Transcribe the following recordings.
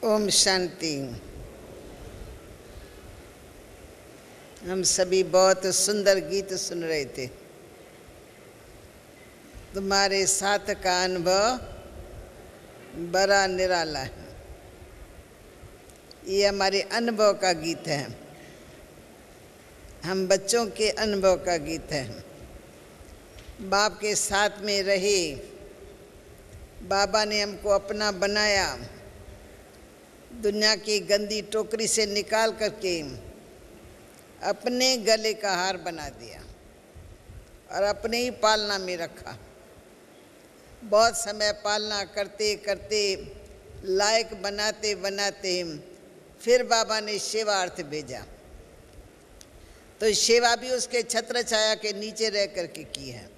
ओम शांति। हम सभी बहुत सुंदर गीत सुन रहे थे। तुम्हारे साथ का अनुभव बड़ा निराला है। ये हमारे अनुभव का गीत है, हम बच्चों के अनुभव का गीत है। बाप के साथ में रहे, बाबा ने हमको अपना बनाया, दुनिया की गंदी टोकरी से निकाल करके अपने गले का हार बना दिया और अपने ही पालना में रखा। बहुत समय पालना करते करते लायक बनाते बनाते फिर बाबा ने सेवार्थ भेजा। तो सेवा भी उसके छत्र छाया के नीचे रह करके की है।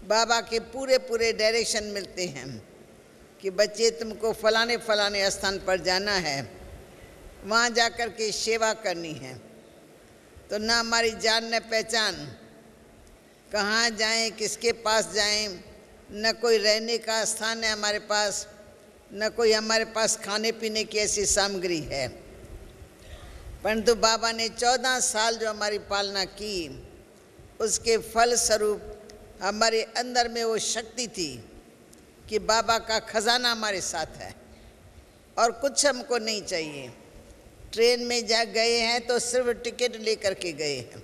बाबा के पूरे पूरे डायरेक्शन मिलते हैं कि बच्चे तुमको फलाने फलाने स्थान पर जाना है, वहाँ जा कर के सेवा करनी है। तो ना हमारी जान न पहचान, कहाँ जाएं, किसके पास जाएं, न कोई रहने का स्थान है हमारे पास, न कोई हमारे पास खाने पीने की ऐसी सामग्री है। परंतु बाबा ने 14 साल जो हमारी पालना की, उसके फल स्वरूप हमारे अंदर में वो शक्ति थी कि बाबा का खजाना हमारे साथ है और कुछ हमको नहीं चाहिए। ट्रेन में जा गए हैं तो सिर्फ टिकट लेकर के गए हैं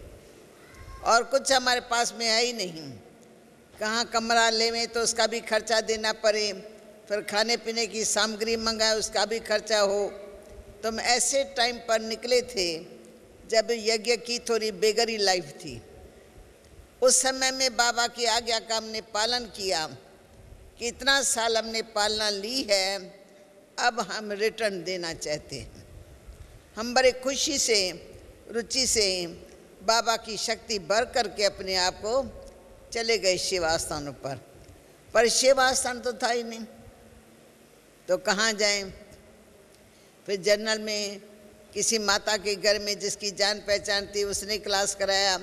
और कुछ हमारे पास में है ही नहीं। कहाँ कमरा लेवें तो उसका भी खर्चा देना पड़े, फिर खाने पीने की सामग्री मंगाए उसका भी खर्चा हो। तो हम ऐसे टाइम पर निकले थे जब यज्ञ की थोड़ी बेगरी लाइफ थी। उस समय में बाबा की आज्ञा का हमने पालन किया कि इतना साल हमने पालना ली है, अब हम रिटर्न देना चाहते हैं। हम बड़े खुशी से, रुचि से बाबा की शक्ति भर करके अपने आप को चले गए सेवा स्थानों पर सेवा स्थान तो था ही नहीं, तो कहाँ जाएं। फिर जनरल में किसी माता के घर में जिसकी जान पहचान थी उसने क्लास कराया,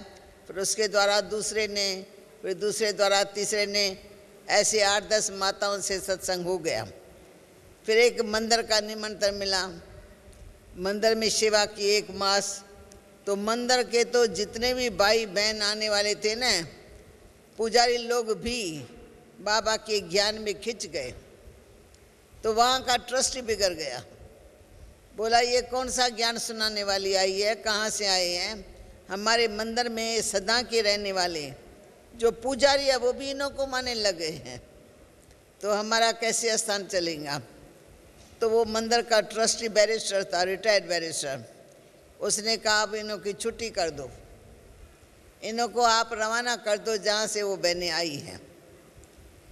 फिर उसके द्वारा दूसरे ने, फिर दूसरे द्वारा तीसरे ने, ऐसे 8-10 माताओं से सत्संग हो गया। फिर एक मंदिर का निमंत्रण मिला, मंदिर में सेवा की 1 मास। तो मंदिर के तो जितने भी भाई बहन आने वाले थे ना, पुजारी लोग भी बाबा के ज्ञान में खिंच गए। तो वहाँ का ट्रस्टी बिगड़ गया, बोला ये कौन सा ज्ञान सुनाने वाली आई है, कहाँ से आए हैं। हमारे मंदिर में सदा के रहने वाले जो पुजारी है वो भी इन्हों को मानने लगे हैं, तो हमारा कैसे स्थान चलेगा। तो वो मंदिर का ट्रस्टी बैरिस्टर था, रिटायर्ड बैरिस्टर, उसने कहा अब इन्हों की छुट्टी कर दो, इन्हों को आप रवाना कर दो जहाँ से वो बहनें आई हैं।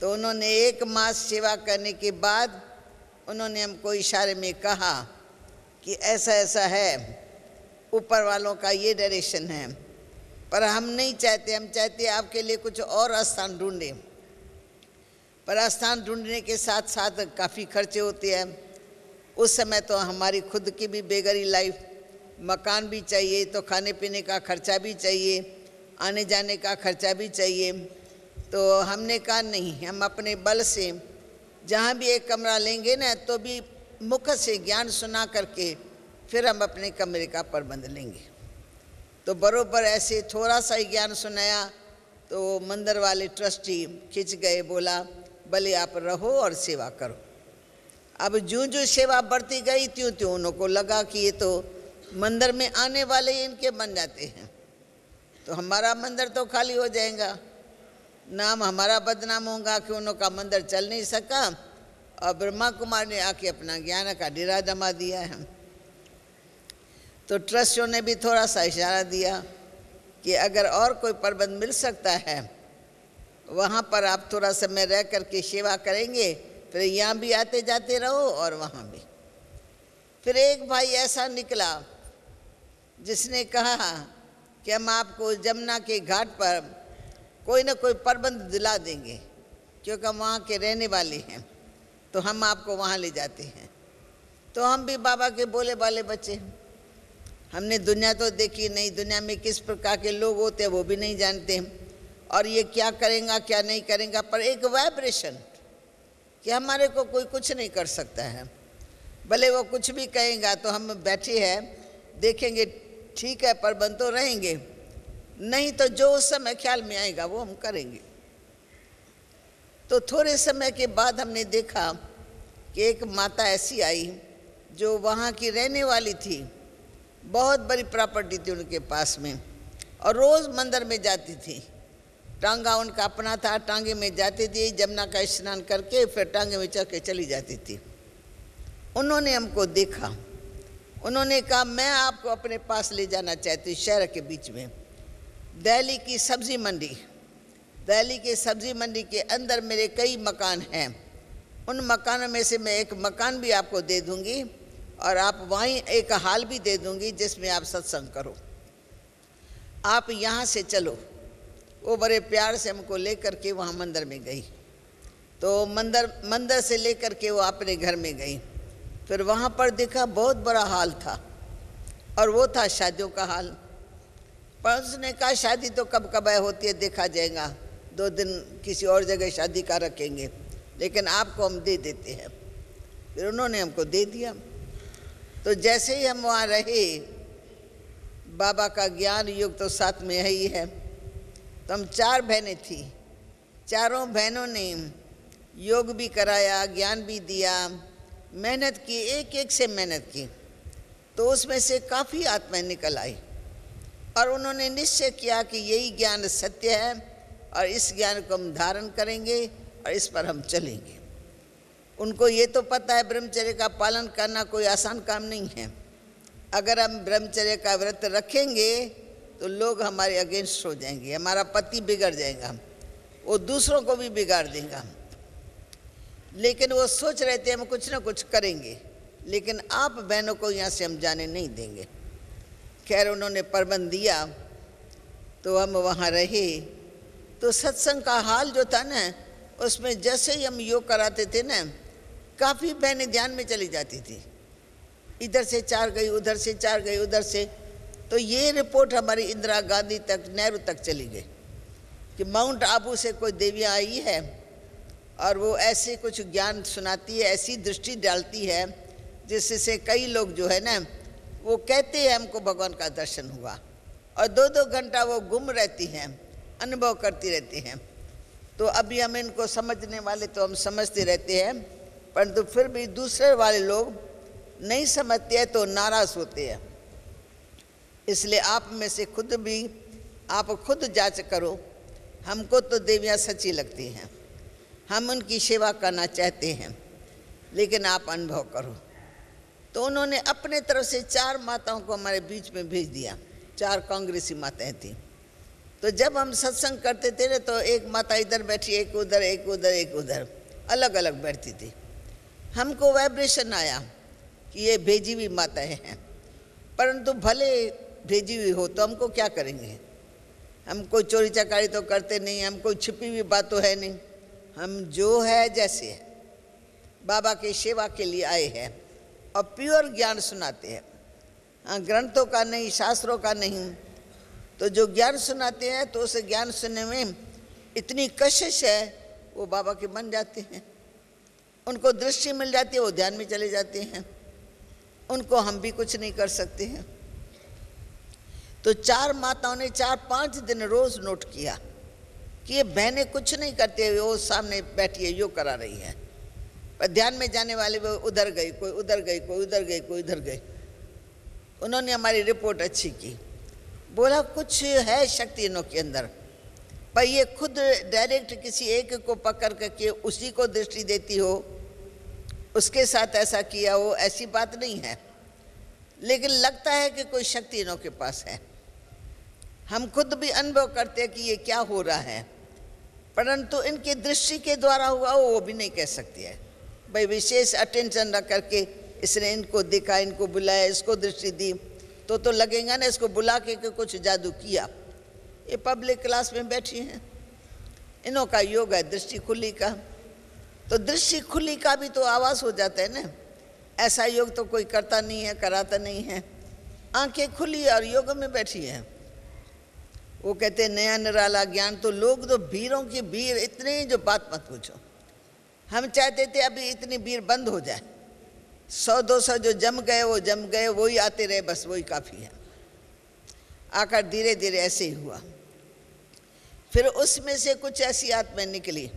तो उन्होंने 1 मास सेवा करने के बाद उन्होंने हमको इशारे में कहा कि ऐसा ऐसा है, ऊपर वालों का ये डायरेक्शन है, पर हम नहीं चाहते, हम चाहते आपके लिए कुछ और स्थान ढूंढें। पर स्थान ढूंढने के साथ साथ काफ़ी खर्चे होते हैं। उस समय तो हमारी खुद की भी बेगरी लाइफ, मकान भी चाहिए, तो खाने पीने का खर्चा भी चाहिए, आने जाने का खर्चा भी चाहिए। तो हमने कहा नहीं, हम अपने बल से जहाँ भी एक कमरा लेंगे ना, तो भी मुख से ज्ञान सुना करके फिर हम अपने कमरे का प्रबंध लेंगे। तो बरोबर ऐसे थोड़ा सा ही ज्ञान सुनाया तो मंदिर वाले ट्रस्टी खिंच गए, बोला भले आप रहो और सेवा करो। अब जो जो सेवा बढ़ती गई त्यों त्यों उनको लगा कि ये तो मंदिर में आने वाले इनके बन जाते हैं, तो हमारा मंदिर तो खाली हो जाएगा, नाम हमारा बदनाम होगा कि उनका मंदिर चल नहीं सका। और ब्रह्मा कुमार ने आके अपना ज्ञान का डेरा जमा दिया है। तो ट्रस्टियों ने भी थोड़ा सा इशारा दिया कि अगर और कोई प्रबंध मिल सकता है, वहाँ पर आप थोड़ा समय रह करके सेवा करेंगे, फिर यहाँ भी आते जाते रहो और वहाँ भी। फिर एक भाई ऐसा निकला जिसने कहा कि हम आपको जमुना के घाट पर कोई ना कोई प्रबंध दिला देंगे, क्योंकि हम वहाँ के रहने वाले हैं, तो हम आपको वहाँ ले जाते हैं। तो हम भी बाबा के बोले वाले बच्चे, हमने दुनिया तो देखी नहीं, दुनिया में किस प्रकार के लोग होते हैं वो भी नहीं जानते, और ये क्या करेगा क्या नहीं करेगा। पर एक वाइब्रेशन कि हमारे को कोई कुछ नहीं कर सकता है, भले वो कुछ भी कहेगा तो हम बैठे हैं, देखेंगे, ठीक है, प्रबंध तो रहेंगे, नहीं तो जो उस समय ख्याल में आएगा वो हम करेंगे। तो थोड़े समय के बाद हमने देखा कि एक माता ऐसी आई जो वहाँ की रहने वाली थी, बहुत बड़ी प्रॉपर्टी थी उनके पास में, और रोज़ मंदिर में जाती थी। टांगा उनका अपना था, टांगे में जाती थी, जमुना का स्नान करके फिर टांगे में चढ़ के चली जाती थी। उन्होंने हमको देखा, उन्होंने कहा मैं आपको अपने पास ले जाना चाहती हूँ शहर के बीच में। दिल्ली की सब्जी मंडी, दिल्ली के सब्जी मंडी के अंदर मेरे कई मकान हैं, उन मकानों में से मैं एक मकान भी आपको दे दूंगी और आप वहीं एक हॉल भी दे दूंगी जिसमें आप सत्संग करो, आप यहाँ से चलो। वो बड़े प्यार से हमको लेकर के वहाँ मंदिर में गई। तो मंदिर से लेकर के वो अपने घर में गई। फिर वहाँ पर देखा बहुत बड़ा हॉल था और वो था शादियों का हॉल। पर उसने कहा शादी तो कब कब होती है देखा जाएगा, 2 दिन किसी और जगह शादी का रखेंगे, लेकिन आपको हम दे देते हैं। फिर उन्होंने हमको दे दिया। तो जैसे ही हम वहाँ रहे, बाबा का ज्ञान युग तो साथ में ही है। तो हम 4 बहनें थी, चारों बहनों ने योग भी कराया, ज्ञान भी दिया, मेहनत की, एक एक से मेहनत की। तो उसमें से काफ़ी आत्माएं निकल आई और उन्होंने निश्चय किया कि यही ज्ञान सत्य है और इस ज्ञान को हम धारण करेंगे और इस पर हम चलेंगे। उनको ये तो पता है ब्रह्मचर्य का पालन करना कोई आसान काम नहीं है। अगर हम ब्रह्मचर्य का व्रत रखेंगे तो लोग हमारे अगेंस्ट हो जाएंगे, हमारा पति बिगड़ जाएगा, वो दूसरों को भी बिगाड़ देगा। लेकिन वो सोच रहे थे हम कुछ ना कुछ करेंगे, लेकिन आप बहनों को यहाँ से हम जाने नहीं देंगे। खैर उन्होंने प्रबंध दिया तो हम वहाँ रहे। तो सत्संग का हाल जो था ना, उसमें जैसे ही हम योग कराते थे ना, काफ़ी बहनें ध्यान में चली जाती थी। इधर से 4 गई, उधर से 4 गई, उधर से। तो ये रिपोर्ट हमारी इंदिरा गांधी तक, नेहरू तक चली गई कि माउंट आबू से कोई देवियाँ आई है और वो ऐसे कुछ ज्ञान सुनाती है, ऐसी दृष्टि डालती है जिससे कई लोग जो है ना वो कहते हैं हमको भगवान का दर्शन हुआ, और 2-2 घंटा वो गुम रहती हैं, अनुभव करती रहती हैं। तो अभी हम इनको समझने वाले तो हम समझते रहते हैं, परंतु फिर भी दूसरे वाले लोग नहीं समझते हैं तो नाराज़ होते हैं। इसलिए आप में से खुद भी आप खुद जांच करो। हमको तो देवियाँ सच्ची लगती हैं, हम उनकी सेवा करना चाहते हैं, लेकिन आप अनुभव करो। तो उन्होंने अपने तरफ से 4 माताओं को हमारे बीच में भेज दिया। 4 कांग्रेसी माताएं थीं। तो जब हम सत्संग करते थे ना, तो एक माता इधर बैठी, एक उधर, एक उधर, एक उधर, अलग अलग बैठती थी। हमको वाइब्रेशन आया कि ये भेजी हुई माताएं हैं, परंतु भले भेजी हुई हो तो हमको क्या करेंगे? हम कोई चोरी चकारी तो करते नहीं, हम कोई छिपी हुई बात तो है नहीं, हम जो है जैसे है बाबा की सेवा के लिए आए हैं और प्योर ज्ञान सुनाते हैं। हाँ, ग्रंथों का नहीं, शास्त्रों का नहीं। तो जो ज्ञान सुनाते हैं तो उस ज्ञान सुनने में इतनी कशिश है, वो बाबा के बन जाते हैं, उनको दृष्टि मिल जाती है, वो ध्यान में चले जाते हैं, उनको हम भी कुछ नहीं कर सकते हैं। तो 4 माताओं ने 4-5 दिन रोज नोट किया कि ये बहनें कुछ नहीं करते, वो सामने बैठी है, योग करा रही है, पर ध्यान में जाने वाले वो उधर गई, कोई उधर गई, कोई उधर गई, कोई उधर गई। उन्होंने हमारी रिपोर्ट अच्छी की, बोला कुछ है शक्ति इनों के अंदर, पर ये खुद डायरेक्ट किसी एक को पकड़ करके उसी को दृष्टि देती हो, उसके साथ ऐसा किया हो, ऐसी बात नहीं है, लेकिन लगता है कि कोई शक्ति इनों के पास है। हम खुद भी अनुभव करते हैं कि ये क्या हो रहा है, परंतु इनकी दृष्टि के द्वारा हुआ वो भी नहीं कह सकती है। भाई विशेष अटेंशन रख करके इसने इनको देखा, इनको बुलाया, इसको दृष्टि दी, तो लगेगा ना इसको बुला के कुछ जादू किया। ये पब्लिक क्लास में बैठी हैं, इनों का योग है दृष्टि खुली का। तो दृष्टि खुली का भी तो आवाज़ हो जाता है ना, ऐसा योग तो कोई करता नहीं है, कराता नहीं है। आंखें खुली और योग में बैठी हैं। वो कहते हैं नया निराला ज्ञान। तो लोग तो भीड़ों की भीड़, इतनी जो बात मत पूछो। हम चाहते थे अभी इतनी भीड़ बंद हो जाए, 100-200 जो जम गए वो जम गए, वही आते रहे, बस वही काफ़ी है। आकर धीरे धीरे ऐसे ही हुआ। फिर उसमें से कुछ ऐसी आत्माएं निकली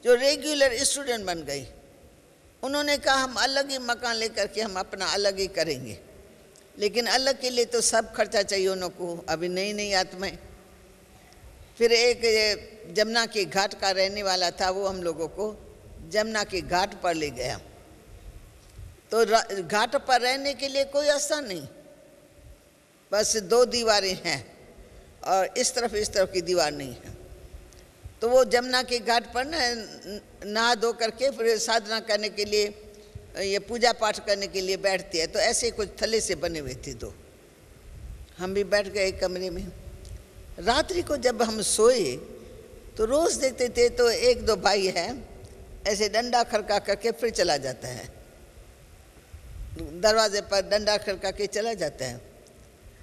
जो रेगुलर स्टूडेंट बन गई। उन्होंने कहा हम अलग ही मकान लेकर के हम अपना अलग ही करेंगे, लेकिन अलग के लिए तो सब खर्चा चाहिए उनको, अभी नई नई आत्माएं। फिर एक जमुना के घाट का रहने वाला था, वो हम लोगों को जमुना के घाट पर ले गया। तो घाट पर रहने के लिए कोई आसान नहीं, बस 2 दीवारें हैं और इस तरफ की दीवार नहीं है। तो वो जमुना के घाट पर नहा धो करके फिर साधना करने के लिए, ये पूजा पाठ करने के लिए बैठती है। तो ऐसे कुछ थले से बने हुए थे 2। हम भी बैठ गए एक कमरे में। रात्रि को जब हम सोए तो रोज़ देखते थे तो 1-2 भाई है ऐसे डंडा खड़का करके फिर चला जाता है, दरवाजे पर डंडा खड़का के चला जाता है।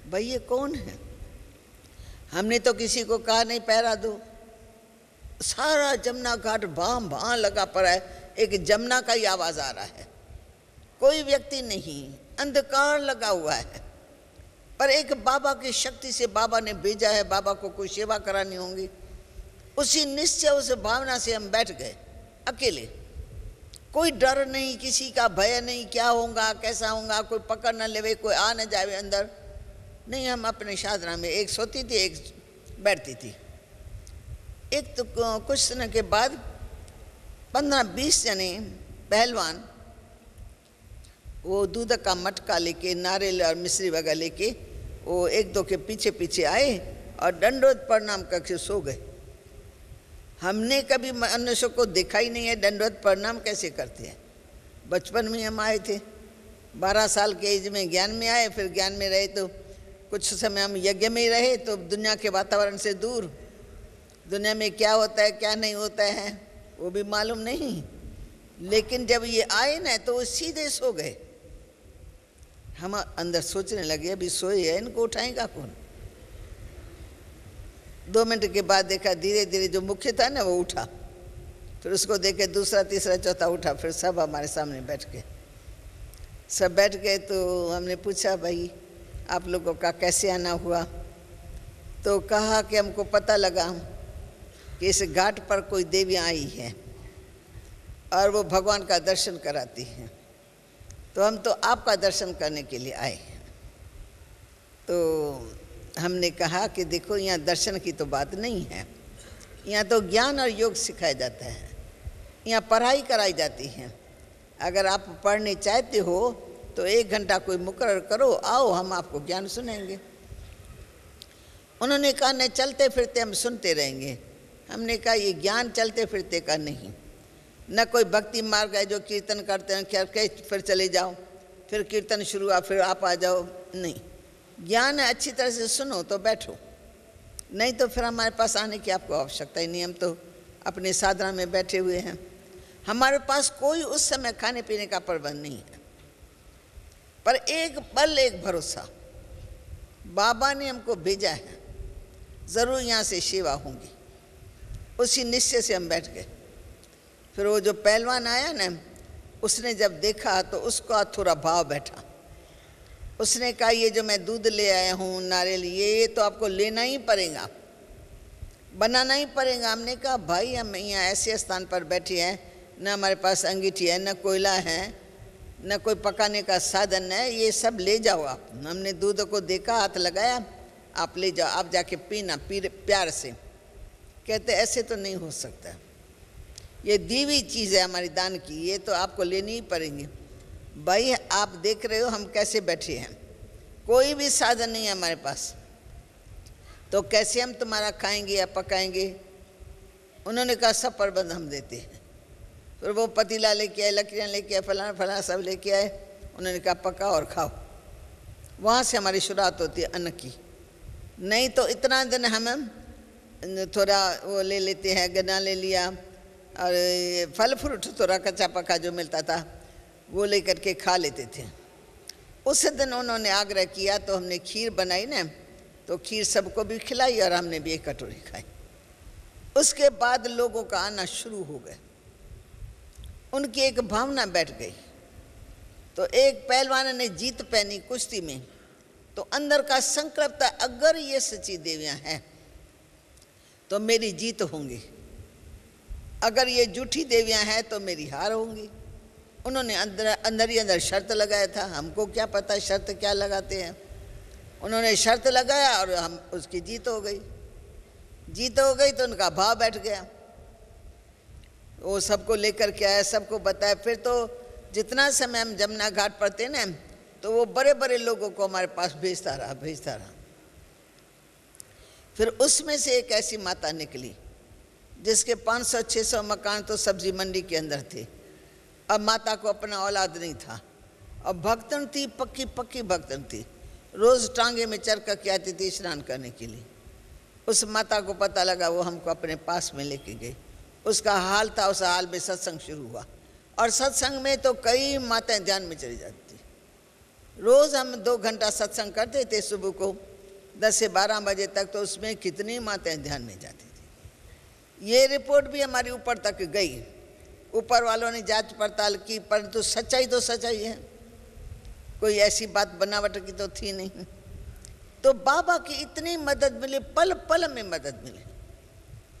भाई ये कौन है? हमने तो किसी को कहा नहीं पहरा दो। सारा जमुना घाट भां भां लगा पड़ा है, एक जमुना का ही आवाज़ आ रहा है, कोई व्यक्ति नहीं, अंधकार लगा हुआ है। पर एक बाबा की शक्ति से बाबा ने भेजा है, बाबा को कोई सेवा करानी होगी, उसी निश्चय उस भावना से हम बैठ गए अकेले। कोई डर नहीं, किसी का भय नहीं, क्या होगा कैसा होगा, कोई पकड़ न लेवे, कोई आ न जावे अंदर नहीं। हम अपने साधना में, एक सोती थी एक बैठती थी। एक तो कुछ समय के बाद 15-20 जने पहलवान वो दूध का मटका लेके, नारियल और मिश्री वगैरह लेके वो 1-2 के पीछे पीछे आए और दंडवत प्रणाम करके सो गए। हमने कभी मनुष्य को देखा ही नहीं है दंडवत प्रणाम कैसे करते हैं। बचपन में हम आए थे, 12 साल के एज में ज्ञान में आए, फिर ज्ञान में रहे तो कुछ समय हम यज्ञ में ही रहे, तो दुनिया के वातावरण से दूर, दुनिया में क्या होता है क्या नहीं होता है वो भी मालूम नहीं। लेकिन जब ये आए ना तो वो सीधे सो गए। हम अंदर सोचने लगे अभी सोए है, इनको उठाएगा कौन। 2 मिनट के बाद देखा धीरे धीरे जो मुख्य था ना वो उठा, फिर उसको देखे दूसरा तीसरा चौथा उठा, फिर सब हमारे सामने बैठ गए। सब बैठ गए तो हमने पूछा भाई आप लोगों का कैसे आना हुआ? तो कहा कि हमको पता लगा कि इस घाट पर कोई देवियाँ आई हैं और वो भगवान का दर्शन कराती हैं, तो हम तो आपका दर्शन करने के लिए आए। तो हमने कहा कि देखो यहाँ दर्शन की तो बात नहीं है, यहाँ तो ज्ञान और योग सिखाया जाता है, यहाँ पढ़ाई कराई जाती है। अगर आप पढ़ने चाहते हो तो 1 घंटा कोई मुकर्रर करो, आओ हम आपको ज्ञान सुनेंगे। उन्होंने कहा नहीं, चलते फिरते हम सुनते रहेंगे। हमने कहा ये ज्ञान चलते फिरते का नहीं, न कोई भक्ति मार्ग है जो कीर्तन करते हैं करके फिर चले जाओ, फिर कीर्तन शुरू हुआ फिर आप आ जाओ, नहीं। ज्ञान है, अच्छी तरह से सुनो तो बैठो, नहीं तो फिर हमारे पास आने की आपको आवश्यकता ही नहीं। हम तो अपने साधना में बैठे हुए हैं, हमारे पास कोई उस समय खाने पीने का प्रबंध नहीं है। पर एक बल एक भरोसा, बाबा ने हमको भेजा है, ज़रूर यहाँ से सेवा होंगी, उसी निश्चय से हम बैठ गए। फिर वो जो पहलवान आया ना, उसने जब देखा तो उसका थोड़ा भाव बैठा। उसने कहा ये जो मैं दूध ले आया हूँ नारियल, ये तो आपको लेना ही पड़ेगा, बनाना ही पड़ेगा। हमने कहा भाई हम यहाँ ऐसे स्थान पर बैठे हैं, न हमारे पास अंगीठी है, न कोयला है, न कोई पकाने का साधन है, ये सब ले जाओ आप। हमने दूध को देखा, हाथ लगाया, आप ले जाओ, आप जाके पीना प्यार से। कहते ऐसे तो नहीं हो सकता, ये दी हुई चीज़ है हमारी दान की, ये तो आपको लेनी ही पड़ेंगी। भाई आप देख रहे हो हम कैसे बैठे हैं, कोई भी साधन नहीं है हमारे पास, तो कैसे हम तुम्हारा खाएंगे या पकाएंगे? उन्होंने कहा सब प्रबंध हम देते हैं। फिर वो पतीला लेके आए, लकड़ियाँ लेके आए, फलाना फलाना सब लेके आए। उन्होंने कहा पकाओ और खाओ। वहाँ से हमारी शुरुआत होती है अन्न की। नहीं तो इतना दिन हम थोड़ा वो ले लेते हैं, गन्ना ले लिया और फल फ्रूट थोड़ा कच्चा पका जो मिलता था वो लेकर के खा लेते थे। उस दिन उन्होंने आग्रह किया तो हमने खीर बनाई ना, तो खीर सबको भी खिलाई और हमने भी 1 कटोरी खाई। उसके बाद लोगों का आना शुरू हो गया, उनकी एक भावना बैठ गई। तो एक पहलवान ने जीत पहनी कुश्ती में, तो अंदर का संकल्प था अगर ये सच्ची देवियां हैं तो मेरी जीत होंगी, अगर ये झूठी देवियां हैं तो मेरी हार होंगी। उन्होंने अंदर ही अंदर शर्त लगाया था, हमको क्या पता शर्त क्या लगाते हैं। उन्होंने शर्त लगाया और हम उसकी जीत हो गई। जीत हो गई तो उनका भाव बैठ गया, वो सबको लेकर के आया, सबको बताया। फिर तो जितना समय हम जमुना घाट पर थे ना, तो वो बड़े बड़े लोगों को हमारे पास भेजता रहा। फिर उसमें से एक ऐसी माता निकली जिसके 500-600 मकान तो सब्जी मंडी के अंदर थे। अब माता को अपना औलाद नहीं था, अब भक्तन थी, पक्की पक्की भक्तन थी, रोज टांगे में चढ़ कर के आती थी स्नान करने के लिए। उस माता को पता लगा, वो हमको अपने पास में लेके गई। उसका हाल था, उस हाल में सत्संग शुरू हुआ, और सत्संग में तो कई माताएं ध्यान में चली जाती। रोज़ हम 2 घंटा सत्संग करते थे सुबह को 10 से 12 बजे तक, तो उसमें कितनी माताएं ध्यान में जाती थी। ये रिपोर्ट भी हमारी ऊपर तक गई, ऊपर वालों ने जांच पड़ताल की, परंतु सच्चाई तो सच्चाई है, कोई ऐसी बात बनावट की तो थी नहीं। तो बाबा की इतनी मदद मिली, पल पल में मदद मिली।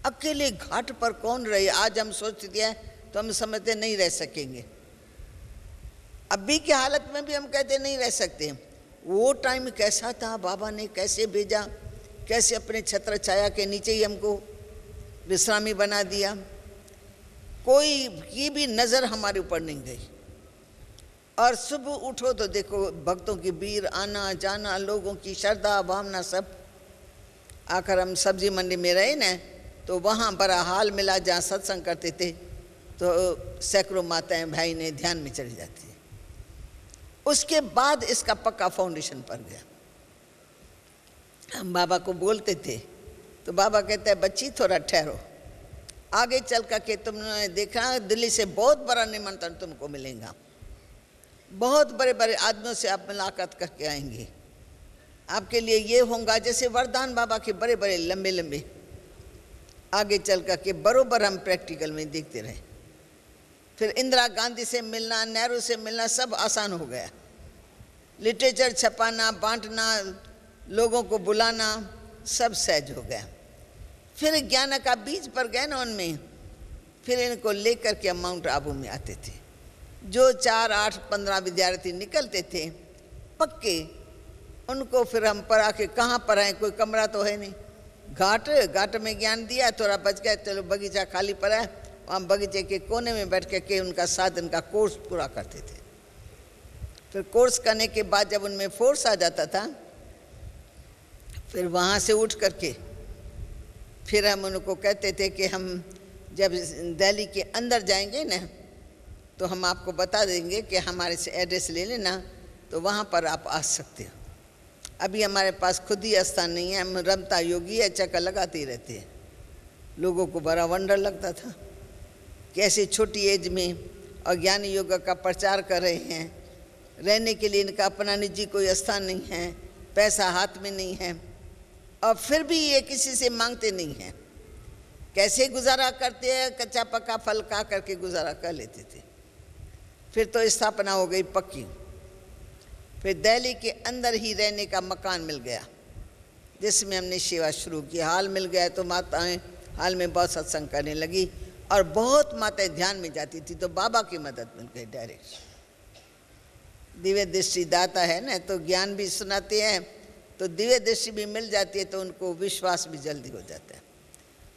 अकेले घाट पर कौन रहे, आज हम सोचते हैं तो हम समझते नहीं रह सकेंगे, अभी की हालत में भी हम कहते नहीं रह सकते। वो टाइम कैसा था, बाबा ने कैसे भेजा, कैसे अपने छत्र छाया के नीचे ही हमको विश्रामी बना दिया। कोई की भी नज़र हमारे ऊपर नहीं गई। और सुबह उठो तो देखो भक्तों की भीड़, आना जाना, लोगों की श्रद्धा भावना सब। आकर हम सब्जी मंडी में रहे ना, तो वहाँ बड़ा हाल मिला, जहाँ सत्संग करते थे तो सैकड़ों माताएं भाई ने ध्यान में चली जाती है। उसके बाद इसका पक्का फाउंडेशन पड़ गया। हम बाबा को बोलते थे तो बाबा कहते हैं बच्ची थोड़ा ठहरो, आगे चल कर के तुमने देखा दिल्ली से बहुत बड़ा निमंत्रण तुमको मिलेगा, बहुत बड़े बड़े आदमियों से आप मुलाकात करके आएंगे, आपके लिए ये होगा जैसे वरदान बाबा के बड़े बड़े लंबे लंबे। आगे चल कर के बरोबर हम प्रैक्टिकल में देखते रहे। फिर इंदिरा गांधी से मिलना, नेहरू से मिलना सब आसान हो गया। लिटरेचर छपाना, बांटना, लोगों को बुलाना सब सहज हो गया। फिर ज्ञान का बीज पर गए ना उनमें, फिर इनको लेकर के माउंट आबू में आते थे। जो 4, 8, 15 विद्यार्थी निकलते थे पक्के, उनको फिर हम पढ़ा के कहाँ पढ़ाएं, कोई कमरा तो है नहीं। घाट में ज्ञान दिया, थोड़ा बच गया, चलो बगीचा खाली पड़ा है, वहाँ बगीचे के कोने में बैठ के उनका 7 दिन का कोर्स पूरा करते थे। फिर कोर्स करने के बाद जब उनमें फोर्स आ जाता था, फिर वहाँ से उठ करके फिर हम उनको कहते थे कि हम जब दिल्ली के अंदर जाएंगे ना, तो हम आपको बता देंगे कि हमारे से एड्रेस ले लेना, तो वहाँ पर आप आ सकते हो। अभी हमारे पास खुद ही स्थान नहीं है, हम रमता योगी है, चक्कर लगाते ही रहते हैं। लोगों को बड़ा वंडर लगता था कि ऐसी छोटी एज में अज्ञानी योग का प्रचार कर रहे हैं, रहने के लिए इनका अपना निजी कोई स्थान नहीं है, पैसा हाथ में नहीं है, और फिर भी ये किसी से मांगते नहीं हैं। कैसे गुजारा करते हैं, कच्चा पक्का फल खा करके गुजारा कर लेते थे। फिर तो स्थापना हो गई पक्की। फिर दिल्ली के अंदर ही रहने का मकान मिल गया, जिसमें हमने सेवा शुरू की। हाल मिल गया तो माताएं हाल में बहुत सत्संग करने लगी, और बहुत माताएं ध्यान में जाती थी, तो बाबा की मदद मिल गई डायरेक्ट। दिव्य दृष्टि दाता है ना, तो ज्ञान भी सुनाते हैं, तो दिव्य दृष्टि भी मिल जाती है, तो उनको विश्वास भी जल्दी हो जाता है।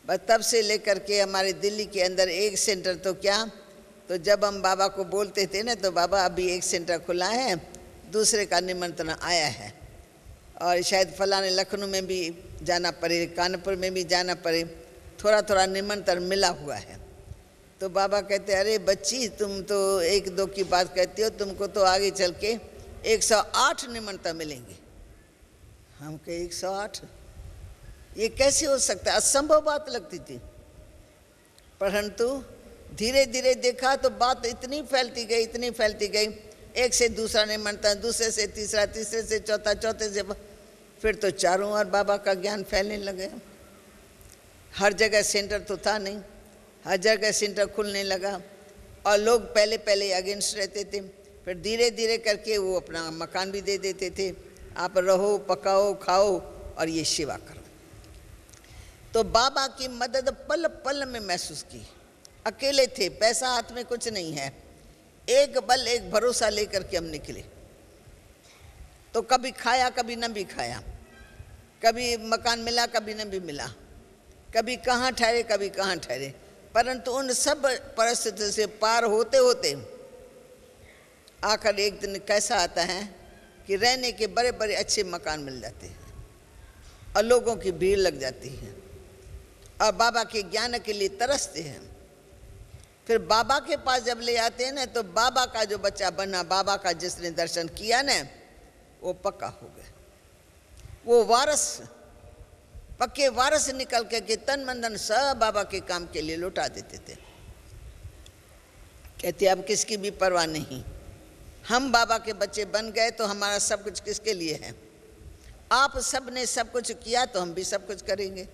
बस तब से लेकर के हमारे दिल्ली के अंदर एक सेंटर तो क्या, तो जब हम बाबा को बोलते थे ना, तो बाबा अभी एक सेंटर खुला है, दूसरे का निमंत्रण आया है, और शायद फलाने लखनऊ में भी जाना पड़े, कानपुर में भी जाना पड़े, थोड़ा थोड़ा निमंत्रण मिला हुआ है। तो बाबा कहते अरे बच्ची, तुम तो 1-2 की बात कहती हो, तुमको तो आगे चल के 108 निमंत्रण मिलेंगे। हम कहे 108, ये कैसे हो सकता है, असंभव बात लगती थी। परंतु धीरे धीरे देखा तो बात इतनी फैलती गई, इतनी फैलती गई, एक से दूसरा निमंत्रण, दूसरे से तीसरा, तीसरे से चौथा, चौथे से फिर तो चारों ओर बाबा का ज्ञान फैलने लगे। हर जगह सेंटर तो था नहीं, हर जगह सेंटर खुलने लगा, और लोग पहले पहले अगेंस्ट रहते थे, फिर धीरे धीरे करके वो अपना मकान भी दे देते थे, आप रहो, पकाओ, खाओ और ये सेवा करो। तो बाबा की मदद पल पल में महसूस की। अकेले थे, पैसा हाथ में कुछ नहीं है, एक बल एक भरोसा लेकर के हम निकले। तो कभी खाया कभी न भी खाया, कभी मकान मिला कभी न भी मिला, कभी कहाँ ठहरे कभी कहाँ ठहरे, परंतु उन सब परिस्थितियों से पार होते होते आखिर एक दिन कैसा आता है कि रहने के बड़े बड़े अच्छे मकान मिल जाते हैं और लोगों की भीड़ लग जाती है और बाबा के ज्ञान के लिए तरसते हैं। फिर बाबा के पास जब ले आते हैं ना, तो बाबा का जो बच्चा बना, बाबा का जिसने दर्शन किया ना, वो पक्का हो गया। वो वारस, पक्के वारस निकल के तन मन धन सब बाबा के काम के लिए लौटा देते थे। कहते अब किसकी भी परवाह नहीं, हम बाबा के बच्चे बन गए तो हमारा सब कुछ किसके लिए है। आप सब ने सब कुछ किया तो हम भी सब कुछ करेंगे।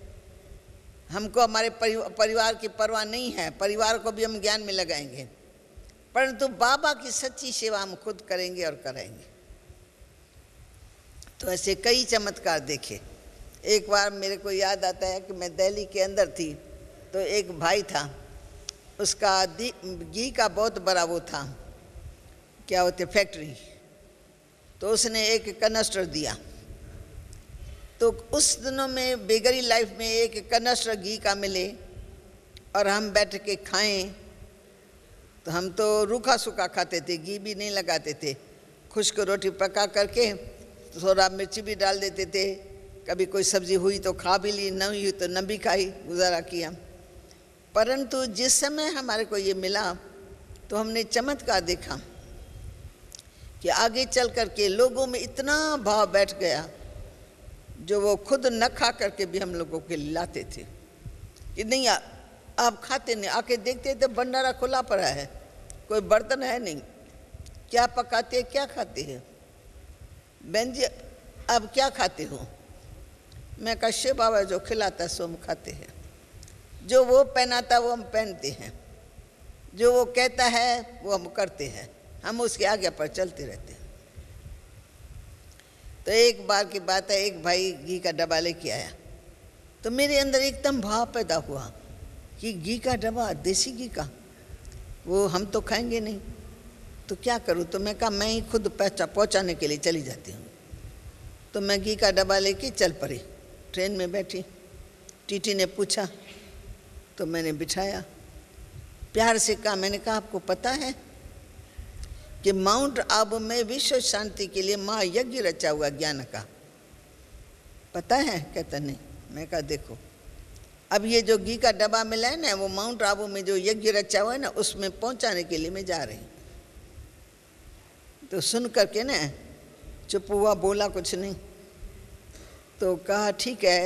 हमको हमारे परिवार की परवाह नहीं है, परिवार को भी हम ज्ञान में लगाएंगे, परंतु बाबा की सच्ची सेवा हम खुद करेंगे और करेंगे। तो ऐसे कई चमत्कार देखे। एक बार मेरे को याद आता है कि मैं दिल्ली के अंदर थी, तो एक भाई था, उसका घी का बहुत बड़ा वो था, क्या होते फैक्ट्री, तो उसने एक कनस्टर दिया। तो उस दिनों में बेगरी लाइफ में एक कनस्टर घी का मिले और हम बैठ के खाएं, तो हम तो रूखा सूखा खाते थे, घी भी नहीं लगाते थे। खुश्क रोटी पका करके थोड़ा मिर्ची भी डाल देते थे, कभी कोई सब्जी हुई तो खा भी ली, न हुई तो न भी खाई, गुजारा किया। परंतु जिस समय हमारे को ये मिला तो हमने चमत्कार देखा कि आगे चल करके लोगों में इतना भाव बैठ गया जो वो खुद न खा करके भी हम लोगों के लिए लाते थे कि नहीं आप खाते नहीं। आके देखते तो भंडारा खुला पड़ा है, कोई बर्तन है नहीं, क्या पकाते क्या खाते हैं, बहन जी अब क्या खाते हो। मैं कहा शिव बाबा जो खिलाता सो हम खाते हैं, जो वो पहनाता वो हम पहनते हैं, जो वो कहता है वो हम करते हैं, हम उसके आगे पर चलते रहते हैं। तो एक बार की बात है, एक भाई घी का डब्बा लेके आया, तो मेरे अंदर एकदम भाव पैदा हुआ कि घी का डब्बा, देसी घी का, वो हम तो खाएंगे नहीं, तो क्या करूँ। तो मैं कहा मैं ही खुद पहुँचाने के लिए चली जाती हूँ। तो मैं घी का डब्बा लेके चल पड़ी, ट्रेन में बैठी, टीटी ने पूछा तो मैंने बिठाया, प्यार से कहा, मैंने कहा आपको पता है कि माउंट आबू में विश्व शांति के लिए महायज्ञ रचा हुआ ज्ञान का, पता है। कहता नहीं। मैं कहा देखो अब ये जो घी का डब्बा मिला है ना, वो माउंट आबू में जो यज्ञ रचा हुआ है ना, उसमें पहुंचाने के लिए मैं जा रही हूँ। तो सुन करके ना चुप हुआ, बोला कुछ नहीं। तो कहा ठीक है,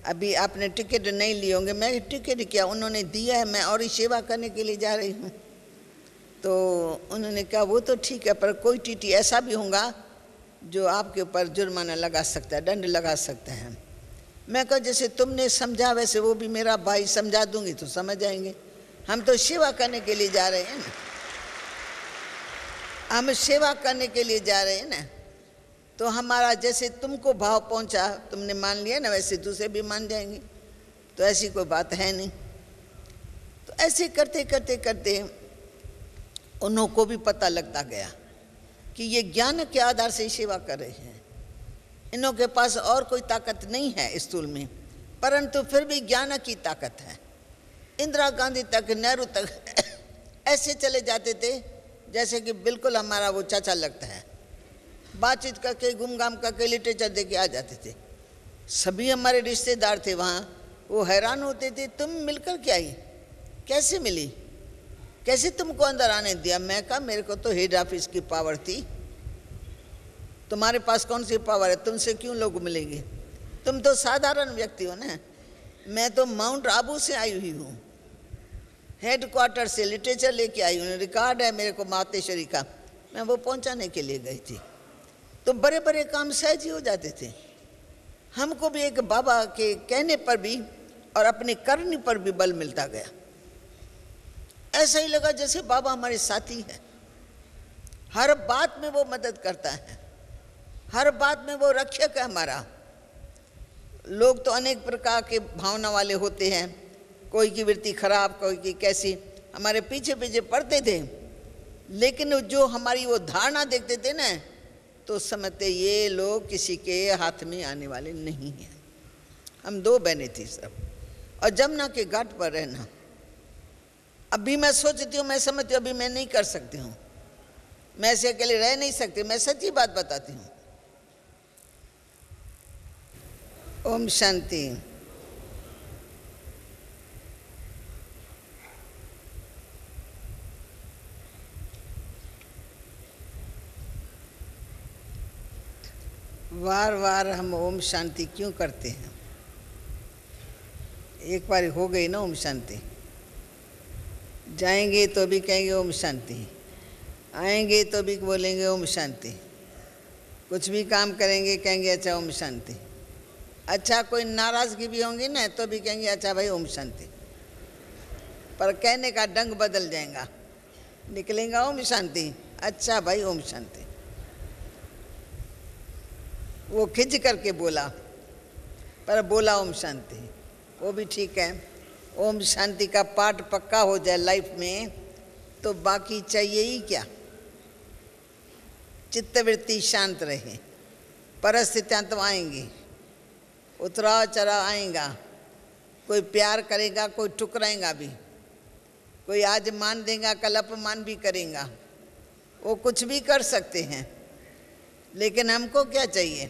अभी आपने टिकट नहीं लिए होंगे। मैं टिकट क्या, उन्होंने दिया है, मैं और ही सेवा करने के लिए जा रही हूँ। तो उन्होंने कहा वो तो ठीक है, पर कोई टीटी ऐसा भी होगा जो आपके ऊपर जुर्माना लगा सकता है, दंड लगा सकता है। मैं कहा जैसे तुमने समझा वैसे वो भी मेरा भाई, समझा दूंगी तो समझ जाएंगे। हम तो सेवा करने के लिए जा रहे हैं ना, हम सेवा करने के लिए जा रहे हैं ना, तो हमारा जैसे तुमको भाव पहुंचा, तुमने मान लिया ना, वैसे दूसरे भी मान जाएंगे। तो ऐसी कोई बात है नहीं। तो ऐसे करते करते करते उन्हों को भी पता लगता गया कि ये ज्ञान के आधार से सेवा कर रहे हैं, इन्हों के पास और कोई ताकत नहीं है स्थूल में, परंतु फिर भी ज्ञान की ताकत है। इंदिरा गांधी तक, नेहरू तक ऐसे चले जाते थे जैसे कि बिल्कुल हमारा वो चाचा लगता है। बातचीत करके, घूम-घाम करके, लिटरेचर दे के आ जाते थे। सभी हमारे रिश्तेदार थे वहाँ, वो हैरान होते थे, तुम मिलकर क्या आई, कैसे मिली, कैसे तुमको अंदर आने दिया। मैं कहा मेरे को तो हेड ऑफिस की पावर थी, तुम्हारे पास कौन सी पावर है, तुमसे क्यों लोग मिलेंगे, तुम तो साधारण व्यक्ति हो ना। मैं तो माउंट आबू से आई हुई हूँ, हेड क्वार्टर से लिटरेचर लेके आई हूँ, रिकॉर्ड है मेरे को मातेश्वरी का, मैं वो पहुँचाने के लिए गई थी। तो बड़े बड़े काम सहज ही हो जाते थे। हमको भी एक बाबा के कहने पर भी और अपने करने पर भी बल मिलता गया। ऐसा ही लगा जैसे बाबा हमारे साथी है, हर बात में वो मदद करता है, हर बात में वो रक्षक है हमारा। लोग तो अनेक प्रकार के भावना वाले होते हैं, कोई की वृत्ति खराब, कोई की कैसी, हमारे पीछे पीछे पड़ते थे, लेकिन जो हमारी वो धारणा देखते थे ना, तो समझते ये लोग किसी के हाथ में आने वाले नहीं हैं। हम 2 बहनें थी सब, और जमुना के घाट पर रहना। अभी मैं सोचती हूँ, मैं समझती हूँ अभी मैं नहीं कर सकती हूँ, मैं ऐसे अकेले रह नहीं सकती। मैं सच्ची बात बताती हूँ। ओम शांति। बार बार हम ओम शांति क्यों करते हैं? एक बार हो गई ना ओम शांति, जाएंगे तो भी कहेंगे ओम शांति, आएंगे तो भी बोलेंगे ओम शांति, कुछ भी काम करेंगे कहेंगे अच्छा ओम शांति। अच्छा कोई नाराज़गी भी होंगी ना तो भी कहेंगे अच्छा भाई ओम शांति, पर कहने का ढंग बदल जाएगा, निकलेगा ओम शांति, अच्छा भाई ओम शांति। वो खिंच करके बोला, पर बोला ओम शांति, वो भी ठीक है। ओम शांति का पाठ पक्का हो जाए लाइफ में तो बाकी चाहिए ही क्या। चित्तवृत्ति शांत रहे, परिस्थितियाँ तो आएंगी, उतराव चढ़ाव आएगा, कोई प्यार करेगा, कोई ठुकराएगा भी, कोई आज मान देगा कल अपमान भी करेगा, वो कुछ भी कर सकते हैं। लेकिन हमको क्या चाहिए?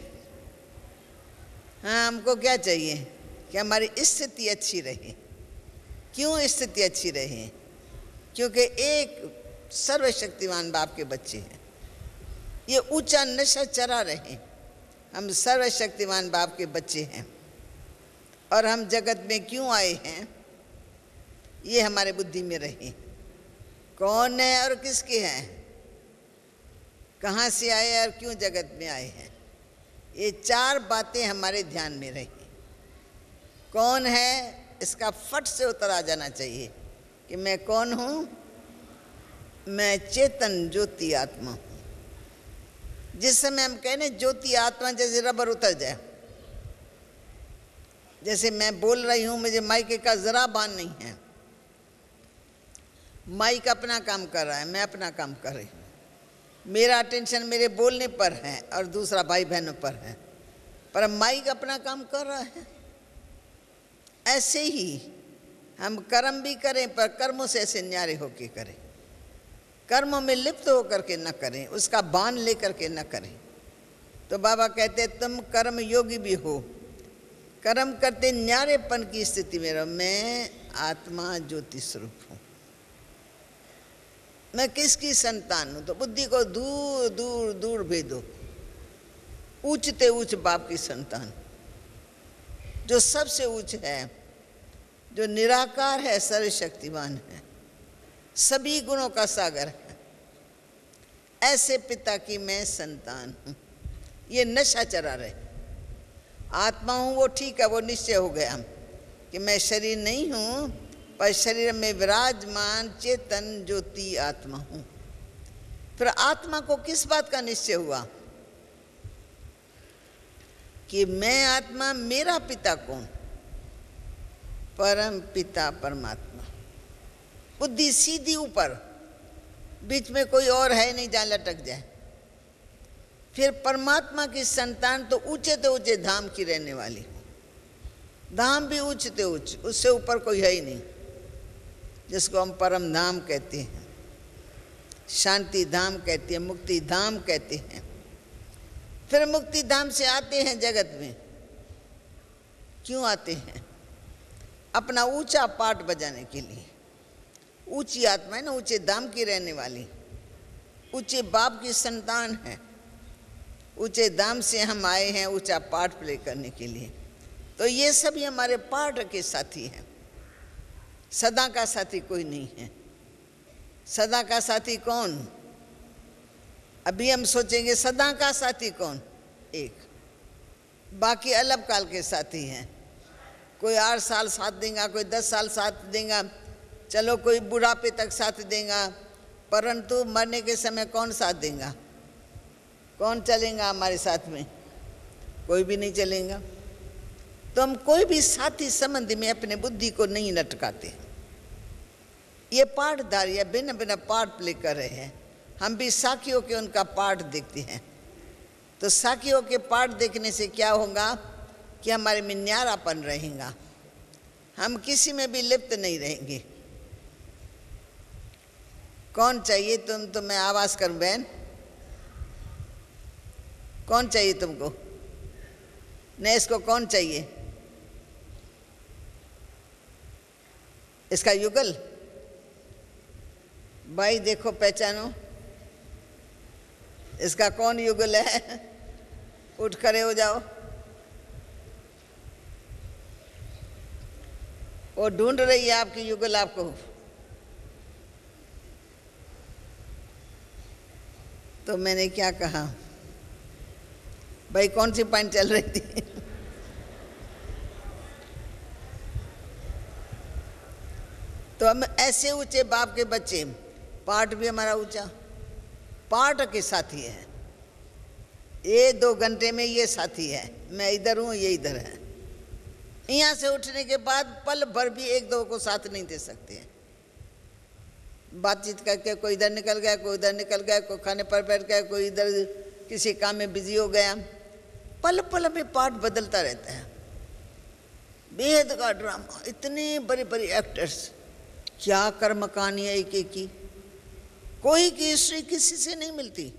हाँ, हमको क्या चाहिए कि हमारी स्थिति अच्छी रहे। क्यों स्थिति अच्छी रहे? क्योंकि एक सर्वशक्तिमान बाप के बच्चे हैं, ये ऊंचा नशा चढ़ा रहे। हम सर्वशक्तिमान बाप के बच्चे हैं, और हम जगत में क्यों आए हैं ये हमारे बुद्धि में रहे। कौन है और किसके हैं, कहाँ से आए और क्यों जगत में आए हैं, ये 4 बातें हमारे ध्यान में रही। कौन है इसका फट से उत्तर आ जाना चाहिए कि मैं कौन हूँ? मैं चेतन ज्योति आत्मा हूँ। जिस समय हम कहने ज्योति आत्मा, जैसे रबर उतर जाए, जैसे मैं बोल रही हूँ, मुझे माइक का जरा भान नहीं है, माइक अपना काम कर रहा है, मैं अपना काम कर रही हूँ, मेरा अटेंशन मेरे बोलने पर है और दूसरा भाई बहनों पर है, पर माइक अपना काम कर रहा है। ऐसे ही हम कर्म भी करें, पर कर्मों से ऐसे न्यारे होके करें, कर्मों में लिप्त होकर के न करें, उसका बान लेकर के न करें। तो बाबा कहते तुम कर्म योगी भी हो, कर्म करते न्यारेपन की स्थिति में रहो। मैं आत्मा ज्योति स्वरूप हूँ, मैं किसकी संतान हूँ? तो बुद्धि को दूर दूर दूर भेदो। ऊंचते ऊंच बाप की संतान, जो सबसे ऊंच है, जो निराकार है, सर्वशक्तिमान है, सभी गुणों का सागर है, ऐसे पिता की मैं संतान हूँ। ये नशा चढ़ा रहे। आत्मा हूँ वो ठीक है, वो निश्चय हो गया कि मैं शरीर नहीं हूँ, पर शरीर में विराजमान चेतन ज्योति आत्मा हूँ। फिर आत्मा को किस बात का निश्चय हुआ कि मैं आत्मा, मेरा पिता कौन? परम पिता परमात्मा। बुद्धि सीधी ऊपर, बीच में कोई और है नहीं जहाँ लटक जाए। फिर परमात्मा की संतान तो ऊंचे तो ऊंचे धाम की रहने वाली, धाम भी ऊंचते ऊंच, उससे ऊपर कोई है ही नहीं, जिसको हम परम धाम कहते हैं, शांति धाम कहते हैं, मुक्ति धाम कहते हैं। फिर मुक्ति धाम से आते हैं जगत में। क्यों आते हैं? अपना ऊंचा पाठ बजाने के लिए। ऊंची आत्मा है ना, ऊंचे धाम की रहने वाली, ऊंचे बाप की संतान है, ऊंचे धाम से हम आए हैं ऊंचा पाठ प्ले करने के लिए। तो ये सभी हमारे पाठ के साथी हैं। सदा का साथी कोई नहीं है। सदा का साथी कौन? अभी हम सोचेंगे सदा का साथी कौन? एक। बाकी अलग काल के साथी हैं। कोई 8 साल साथ देगा, कोई 10 साल साथ देगा, चलो कोई बुढ़ापे तक साथ देगा, परंतु मरने के समय कौन साथ देगा? कौन चलेगा हमारे साथ में? कोई भी नहीं चलेगा। तो हम कोई भी साथी संबंध में अपने बुद्धि को नहीं लटकाते। ये पाठधारी बिना बिना पार्ट प्ले कर रहे हैं। हम भी साखियों के उनका पाठ देखते हैं। तो साखियों के पाठ देखने से क्या होगा कि हमारे में न्यारापन रहेगा, हम किसी में भी लिप्त नहीं रहेंगे। कौन चाहिए तुम? तो मैं आवाज़ करूं बहन, कौन चाहिए तुमको? नहीं, इसको कौन चाहिए? इसका युगल भाई देखो, पहचानो इसका कौन युगल है? उठ खड़े हो जाओ। वो ढूंढ रही है आपकी युगल आपको। तो मैंने क्या कहा भाई, कौन सी पॉइंट चल रही थी? तो हम ऐसे ऊंचे बाप के बच्चे, पाठ भी हमारा ऊंचा, पाठ के साथी है। ये 2 घंटे में ये साथी है, मैं इधर हूँ, ये इधर है। यहाँ से उठने के बाद पल भर भी 1-2 को साथ नहीं दे सकते हैं। बातचीत करके कोई इधर निकल गया, कोई उधर निकल गया, कोई खाने पर बैठ गया, कोई इधर किसी काम में बिजी हो गया। पल पल में पाठ बदलता रहता है। बेहद का ड्रामा, इतने बड़े बड़े एक्टर्स, क्या कर्म कहानी है एक एक की। कोई की हिस्ट्री किसी से नहीं मिलती।